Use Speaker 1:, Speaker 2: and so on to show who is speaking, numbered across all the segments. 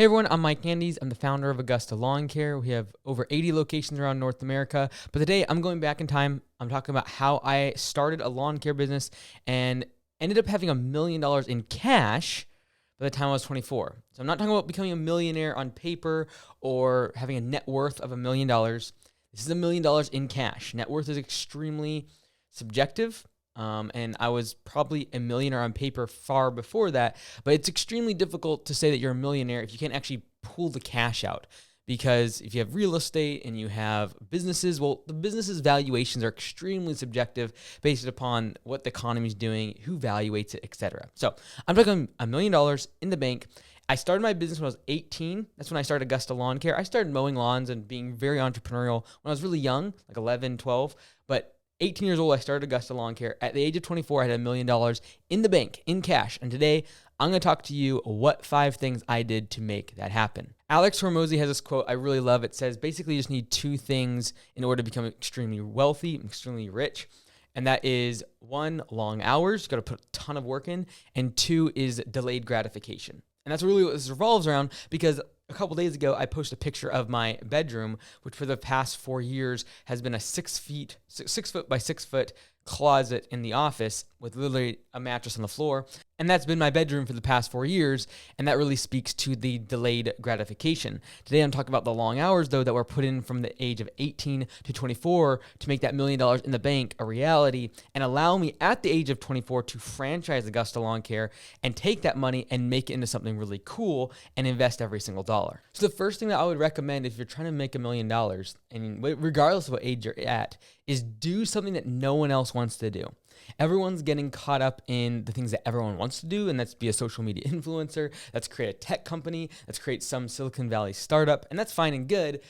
Speaker 1: Hey everyone, I'm Mike Andes. I'm the founder of Augusta Lawn Care. We have over 80 locations around North America. But today I'm going back in time. I'm talking about how I started a lawn care business and ended up having $1 million in cash by the time I was 24. So I'm not talking about becoming a millionaire on paper or having a net worth of $1 million. This is $1 million in cash. Net worth is extremely subjective. And I was probably a millionaire on paper far before that, but it's extremely difficult to say that you're a millionaire if you can't actually pull the cash out. Because if you have real estate and you have businesses, well, the businesses' valuations are extremely subjective based upon what the economy is doing, who valuates it, etc. So I'm talking $1 million in the bank. I started my business when I was 18. That's when I started Augusta Lawn Care. I started mowing lawns and being very entrepreneurial when I was really young, like 11, 12. But 18 years old, I started Augusta Lawn Care. At the age of 24, I had $1 million in the bank, in cash. And today, I'm going to talk to you what 5 things I did to make that happen. Alex Hormozi has this quote I really love. It says, basically, you just need 2 things in order to become extremely wealthy, extremely rich. And that is 1, long hours. You got to put a ton of work in. And 2 is delayed gratification. And that's really what this revolves around, because a couple days ago, I posted a picture of my bedroom, which for the past 4 years has been a 6 foot by 6 foot closet in the office with literally a mattress on the floor. And that's been my bedroom for the past 4 years. And that really speaks to the delayed gratification. Today, I'm talking about the long hours, though, that were put in from the age of 18 to 24 to make that $1 million in the bank a reality and allow me at the age of 24 to franchise Augusta Lawn Care and take that money and make it into something really cool and invest every single dollar. So the first thing that I would recommend if you're trying to make $1 million, and regardless of what age you're at, is do something that no one else wants to do. Everyone's getting caught up in the things that everyone wants to do, and that's be a social media influencer, that's create a tech company, that's create some Silicon Valley startup, and that's fine and good.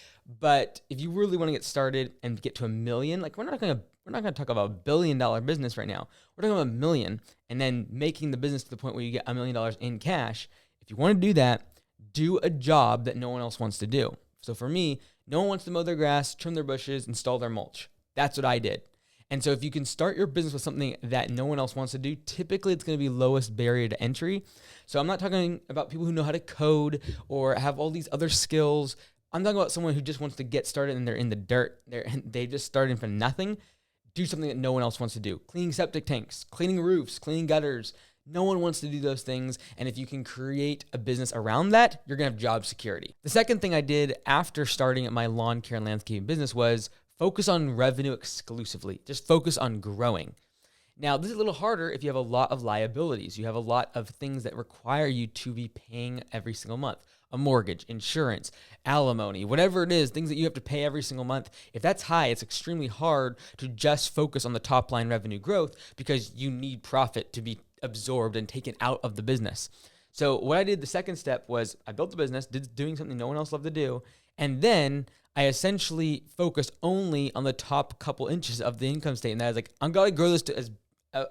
Speaker 1: But if you really want to get started and get to $1 million, like we're not going to talk about $1 billion business right now. We're talking about $1 million, and then making the business to the point where you get $1 million in cash. If you want to do that, do a job that no one else wants to do. So for me, no one wants to mow their grass, trim their bushes, install their mulch. That's what I did. And so if you can start your business with something that no one else wants to do, typically it's going to be lowest barrier to entry. So I'm not talking about people who know how to code or have all these other skills. I'm talking about someone who just wants to get started and they're in the dirt. They just started from nothing. Do something that no one else wants to do. Cleaning septic tanks, cleaning roofs, cleaning gutters. No one wants to do those things. And if you can create a business around that, you're going to have job security. The second thing I did after starting my lawn care and landscaping business was focus on revenue exclusively. Just focus on growing. Now, this is a little harder if you have a lot of liabilities. You have a lot of things that require you to be paying every single month. A mortgage, insurance, alimony, whatever it is, things that you have to pay every single month. If that's high, it's extremely hard to just focus on the top line revenue growth because you need profit to be absorbed and taken out of the business. So what I did, the second step was I built the business, doing something no one else loved to do, and then I essentially focused only on the top couple inches of the income statement. That I was like, I'm going to grow this to as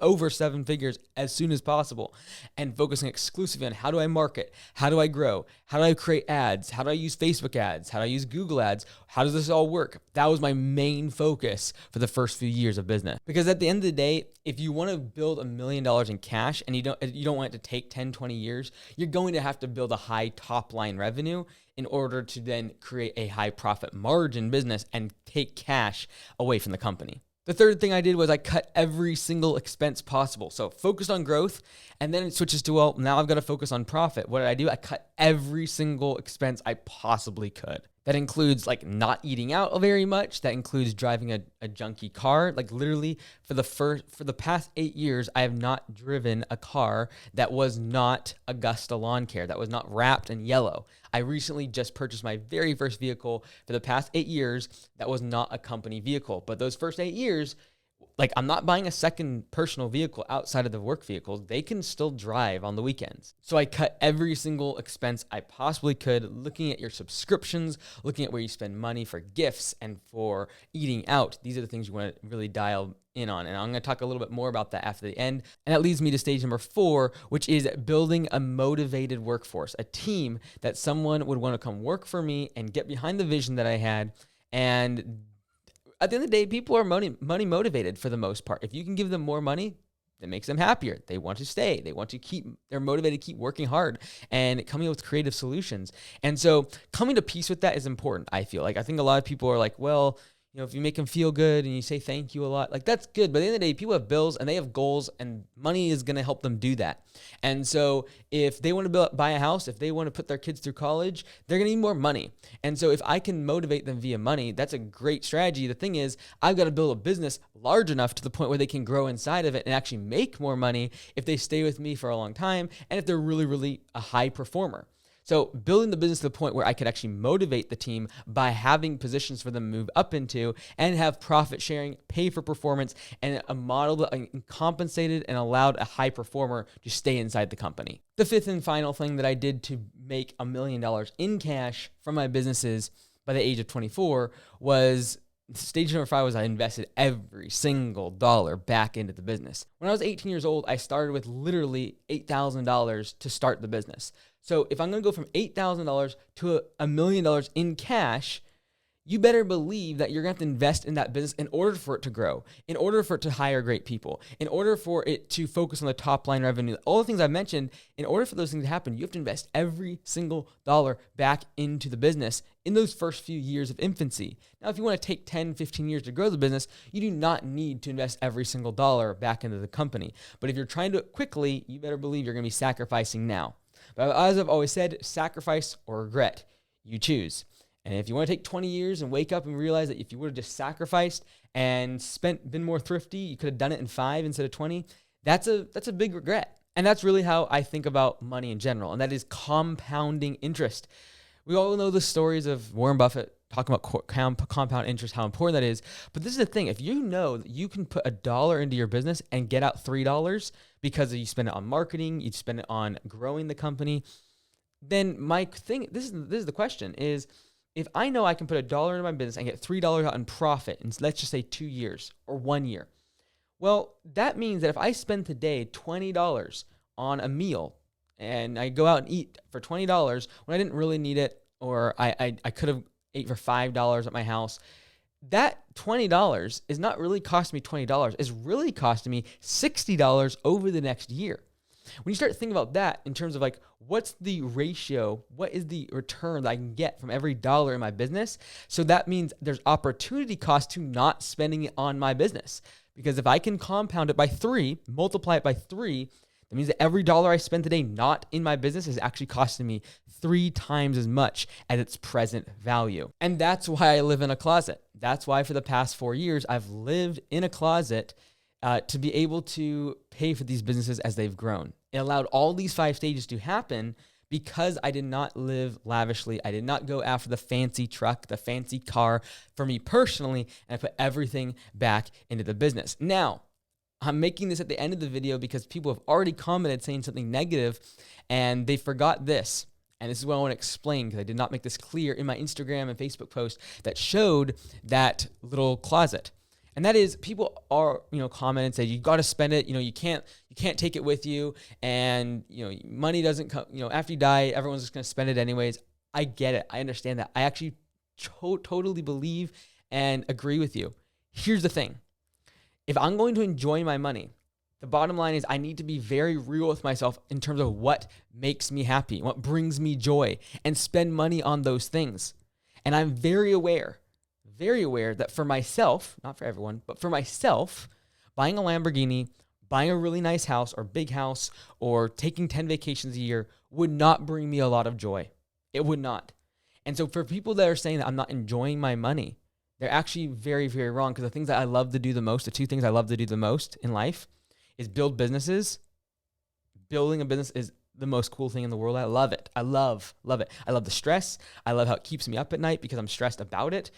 Speaker 1: over 7 figures as soon as possible, and focusing exclusively on how do I market, how do I grow, how do I create ads, how do I use Facebook ads, how do I use Google ads, how does this all work? That was my main focus for the first few years of business. Because at the end of the day, if you want to build $1 million in cash and you don't want it to take 10, 20 years, you're going to have to build a high top line revenue in order to then create a high profit margin business and take cash away from the company. The third thing I did was I cut every single expense possible. So focused on growth, and then it switches to, well, now I've got to focus on profit. What did I do? I cut every single expense I possibly could. That includes like not eating out very much. That includes driving a junky car. Like literally for the past 8 years, I have not driven a car that was not Augusta Lawn Care, that was not wrapped in yellow. I recently just purchased my very first vehicle for the past 8 years that was not a company vehicle. But those first 8 years, like I'm not buying a second personal vehicle outside of the work vehicles. They can still drive on the weekends. So I cut every single expense I possibly could, looking at your subscriptions, looking at where you spend money for gifts and for eating out. These are the things you want to really dial in on. And I'm going to talk a little bit more about that after the end. And that leads me to stage number 4, which is building a motivated workforce, a team that someone would want to come work for me and get behind the vision that I had. And at the end of the day, people are money motivated for the most part. If you can give them more money, that makes them happier. They want to stay. They're motivated to keep working hard and coming up with creative solutions. And so coming to peace with that is important, I feel like. I think a lot of people are like, well, if you make them feel good and you say thank you a lot, like that's good. But at the end of the day, people have bills and they have goals, and money is going to help them do that. And so if they want to buy a house, if they want to put their kids through college, they're going to need more money. And so if I can motivate them via money, that's a great strategy. The thing is, I've got to build a business large enough to the point where they can grow inside of it and actually make more money if they stay with me for a long time and if they're really, really a high performer. So building the business to the point where I could actually motivate the team by having positions for them to move up into and have profit sharing, pay for performance, and a model that compensated and allowed a high performer to stay inside the company. The fifth and final thing that I did to make $1 million in cash from my businesses by the age of 24 was stage number 5 was I invested every single dollar back into the business. When I was 18 years old, I started with literally $8,000 to start the business. So if I'm going to go from $8,000 to $1 million in cash, you better believe that you're going to have to invest in that business in order for it to grow, in order for it to hire great people, in order for it to focus on the top line revenue. All the things I mentioned, in order for those things to happen, you have to invest every single dollar back into the business in those first few years of infancy. Now, if you want to take 10, 15 years to grow the business, you do not need to invest every single dollar back into the company. But if you're trying to do it quickly, you better believe you're going to be sacrificing now. But as I've always said, sacrifice or regret, you choose. And if you want to take 20 years and wake up and realize that if you would have just sacrificed and been more thrifty, you could have done it in 5 instead of 20, that's a big regret. And that's really how I think about money in general. And that is compounding interest. We all know the stories of Warren Buffett talking about compound interest, how important that is. But this is the thing. If you know that you can put $1 into your business and get out $3 because you spend it on marketing, you spend it on growing the company, then this is the question is, if I know I can put $1 into my business and get $3 out in profit in, let's just say 2 years or 1 year, well, that means that if I spend today $20 on a meal and I go out and eat for $20 when I didn't really need it, or I could have ate for $5 at my house, that $20 is not really costing me $20. It's really costing me $60 over the next year. When you start thinking about that in terms of like, what's the ratio? What is the return that I can get from every dollar in my business? So that means there's opportunity cost to not spending it on my business. Because if I can compound it by 3, multiply it by 3, that means that every dollar I spend today not in my business is actually costing me 3 times as much as its present value. And that's why I live in a closet. That's why for the past 4 years, I've lived in a closet to be able to pay for these businesses as they've grown. It allowed all these 5 stages to happen because I did not live lavishly. I did not go after the fancy truck, the fancy car for me personally, and I put everything back into the business. Now, I'm making this at the end of the video because people have already commented saying something negative and they forgot this. And this is what I want to explain because I did not make this clear in my Instagram and Facebook post that showed that little closet. And that is, people are, comment and say, you got to spend it. You can't take it with you. And, money doesn't come, after you die, everyone's just going to spend it anyways. I get it. I understand that. I actually totally believe and agree with you. Here's the thing. If I'm going to enjoy my money, the bottom line is I need to be very real with myself in terms of what makes me happy, what brings me joy, and spend money on those things. And I'm very aware that for myself, not for everyone, but for myself, buying a Lamborghini, buying a really nice house or big house, or taking 10 vacations a year would not bring me a lot of joy. It would not. And so for people that are saying that I'm not enjoying my money, they're actually very, very wrong, because the things that I love to do the most, the 2 things I love to do the most in life is build businesses. Building a business is the most cool thing in the world. I love it. I love it. I love the stress. I love how it keeps me up at night because I'm stressed about it.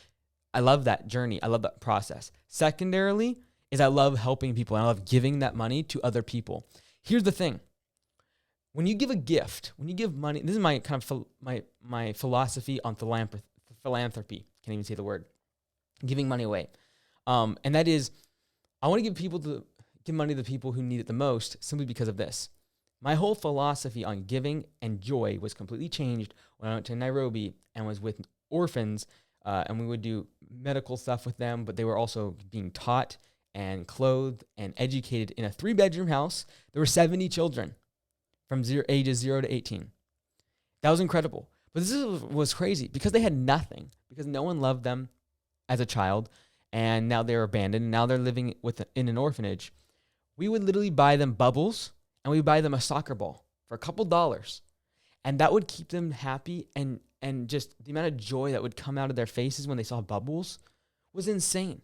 Speaker 1: I love that journey. I love that process. Secondarily is I love helping people. And I love giving that money to other people. Here's the thing. When you give a gift, when you give money, this is my kind of my philosophy on philanthropy. Can't even say the word. Giving money away. And that is, I want to give money to the people who need it the most simply because of this. My whole philosophy on giving and joy was completely changed when I went to Nairobi and was with orphans, and we would do medical stuff with them, but they were also being taught and clothed and educated in a 3-bedroom house. There were 70 children from ages 0 to 18. That was incredible. But this was crazy because they had nothing, because no one loved them as a child, and now they're abandoned, and now they're living in an orphanage. We would literally buy them bubbles, and we would buy them a soccer ball for a couple dollars, and that would keep them happy, and just the amount of joy that would come out of their faces when they saw bubbles was insane.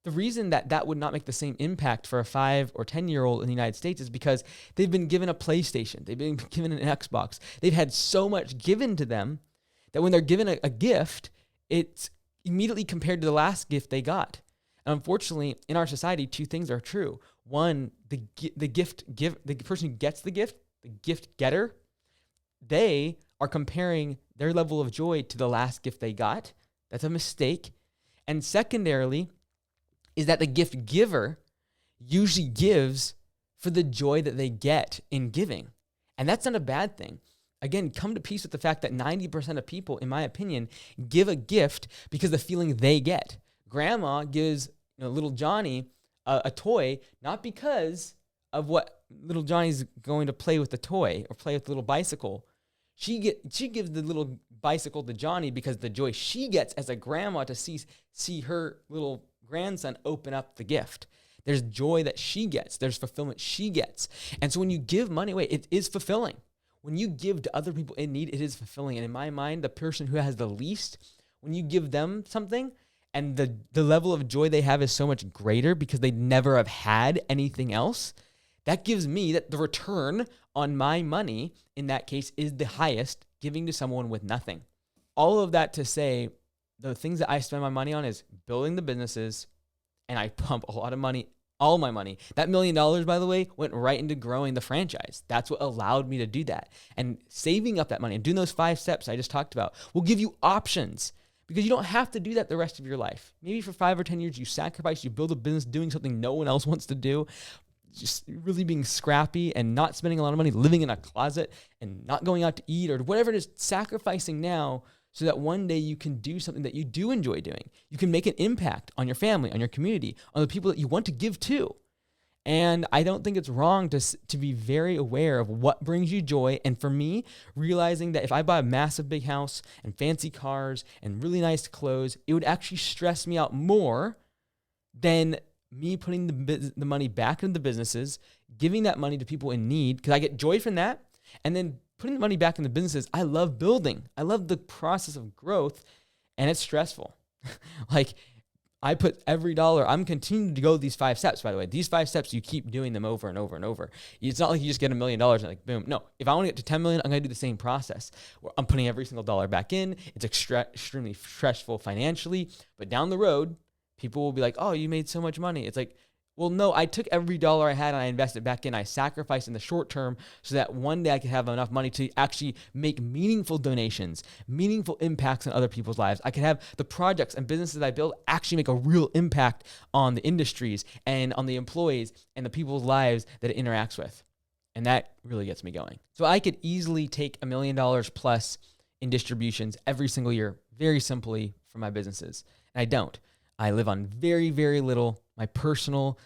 Speaker 1: The reason that would not make the same impact for a 5 or 10-year-old in the United States is because they've been given a PlayStation. They've been given an Xbox. They've had so much given to them that when they're given a gift, it's immediately compared to the last gift they got. And unfortunately, in our society, 2 things are true. One, the person who gets the gift getter, they are comparing their level of joy to the last gift they got. That's a mistake. And secondarily, is that the gift giver usually gives for the joy that they get in giving. And that's not a bad thing. Again, come to peace with the fact that 90% of people, in my opinion, give a gift because of the feeling they get. Grandma gives little Johnny a toy, not because of what little Johnny's going to play with the toy or play with the little bicycle. She gives the little bicycle to Johnny because the joy she gets as a grandma to see her little grandson open up the gift. There's joy that she gets. There's fulfillment she gets. And so when you give money away, it is fulfilling. When you give to other people in need, it is fulfilling. And in my mind, the person who has the least, when you give them something and the level of joy they have is so much greater because they never have had anything else, that gives me that the return on my money in that case is the highest, giving to someone with nothing. All of that to say, the things that I spend my money on is building the businesses, and I pump a lot of money, all my money. That $1 million, by the way, went right into growing the franchise. That's what allowed me to do that. And saving up that money and doing those 5 steps I just talked about will give you options, because you don't have to do that the rest of your life. Maybe for 5 or 10 years, you sacrifice, you build a business doing something no one else wants to do, just really being scrappy and not spending a lot of money, living in a closet and not going out to eat or whatever it is, sacrificing now so that one day you can do something that you do enjoy doing. You can make an impact on your family, on your community, on the people that you want to give to. And I don't think it's wrong to be very aware of what brings you joy. And for me, realizing that if I buy a massive big house and fancy cars and really nice clothes, it would actually stress me out more than me putting the money back into the businesses, giving that money to people in need, because I get joy from that, and then putting the money back in the businesses. I love building. I love the process of growth, and it's stressful. Like, I put every dollar, I'm continuing to go these 5 steps, by the way. These 5 steps, you keep doing them over and over and over. It's not like you just get $1 million and like, boom. No, if I want to get to 10 million, I'm going to do the same process where I'm putting every single dollar back in. It's extremely stressful financially, but down the road, people will be like, oh, you made so much money. It's like, well, no, I took every dollar I had and I invested back in. I sacrificed in the short term so that one day I could have enough money to actually make meaningful donations, meaningful impacts on other people's lives. I could have the projects and businesses I build actually make a real impact on the industries and on the employees and the people's lives that it interacts with. And that really gets me going. So I could easily take $1 million plus in distributions every single year, very simply, for my businesses. And I don't. I live on very, very little. My personal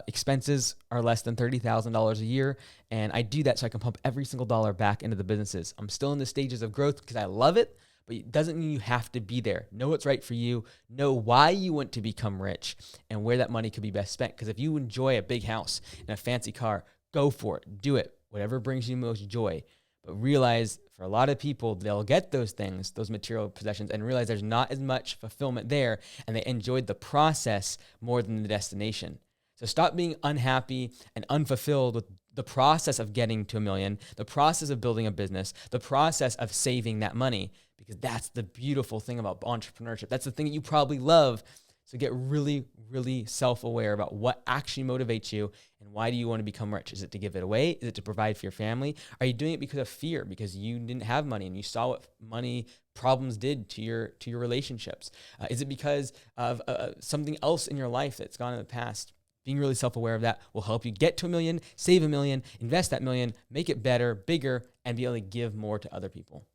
Speaker 1: expenses are less than $30,000 a year, and I do that so I can pump every single dollar back into the businesses. I'm still in the stages of growth because I love it, but it doesn't mean you have to be there. Know what's right for you. Know why you want to become rich and where that money could be best spent. Because if you enjoy a big house and a fancy car, go for it. Do it. Whatever brings you most joy. But realize for a lot of people, they'll get those things, those material possessions, and realize there's not as much fulfillment there, and they enjoyed the process more than the destination. So stop being unhappy and unfulfilled with the process of getting to $1 million, the process of building a business, the process of saving that money, because that's the beautiful thing about entrepreneurship. That's the thing that you probably love. So get really, really self-aware about what actually motivates you and why do you want to become rich? Is it to give it away? Is it to provide for your family? Are you doing it because of fear, because you didn't have money and you saw what money problems did to your relationships? Is it because of something else in your life that's gone in the past? Being really self-aware of that will help you get to $1 million, save $1 million, invest that $1 million, make it better, bigger, and be able to give more to other people.